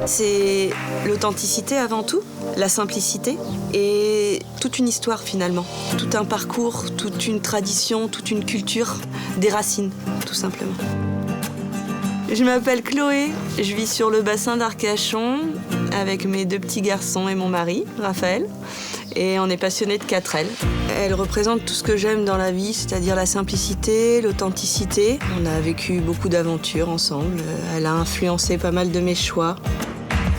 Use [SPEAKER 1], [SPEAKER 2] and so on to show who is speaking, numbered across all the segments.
[SPEAKER 1] C'est l'authenticité avant tout, la simplicité et toute une histoire finalement. Tout un parcours, toute une tradition, toute une culture, des racines tout simplement. Je m'appelle Chloé, je vis sur le bassin d'Arcachon avec mes 2 petits garçons et mon mari, Raphaël. Et on est passionnés de 4L. Elle représente tout ce que j'aime dans la vie, c'est-à-dire la simplicité, l'authenticité. On a vécu beaucoup d'aventures ensemble. Elle a influencé pas mal de mes choix.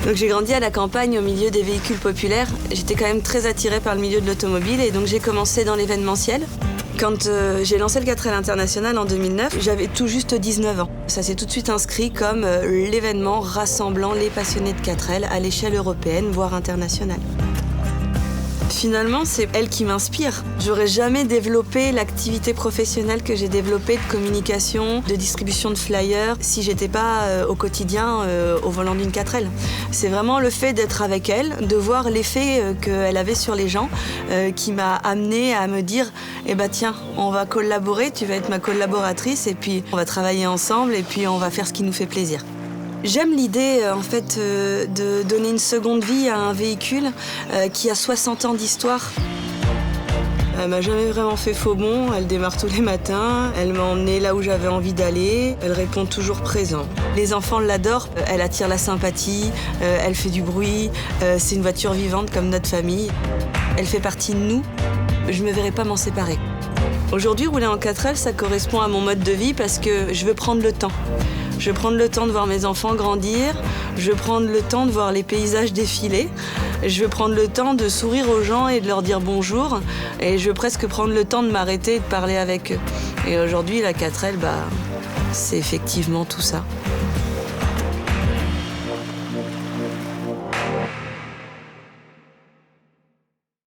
[SPEAKER 1] Donc j'ai grandi à la campagne au milieu des véhicules populaires. J'étais quand même très attirée par le milieu de l'automobile et donc j'ai commencé dans l'événementiel. Quand j'ai lancé le 4L International en 2009, j'avais tout juste 19 ans. Ça s'est tout de suite inscrit comme l'événement rassemblant les passionnés de 4L à l'échelle européenne, voire internationale. Finalement, c'est elle qui m'inspire. J'aurais jamais développé l'activité professionnelle que j'ai développée de communication, de distribution de flyers, si j'étais pas au quotidien au volant d'une 4L. C'est vraiment le fait d'être avec elle, de voir l'effet qu'elle avait sur les gens, qui m'a amenée à me dire eh ben tiens, on va collaborer, tu vas être ma collaboratrice et puis on va travailler ensemble et puis on va faire ce qui nous fait plaisir. J'aime l'idée en fait de donner une seconde vie à un véhicule qui a 60 ans d'histoire. Elle m'a jamais vraiment fait faux bond, elle démarre tous les matins, elle m'a emmenée là où j'avais envie d'aller, elle répond toujours présent. Les enfants l'adorent, elle attire la sympathie, elle fait du bruit, c'est une voiture vivante comme notre famille. Elle fait partie de nous, je me verrai pas m'en séparer. Aujourd'hui, rouler en 4L, ça correspond à mon mode de vie parce que je veux prendre le temps. Je veux prendre le temps de voir mes enfants grandir, je veux prendre le temps de voir les paysages défiler, je veux prendre le temps de sourire aux gens et de leur dire bonjour, et je veux presque prendre le temps de m'arrêter et de parler avec eux. Et aujourd'hui, la 4L, c'est effectivement tout ça.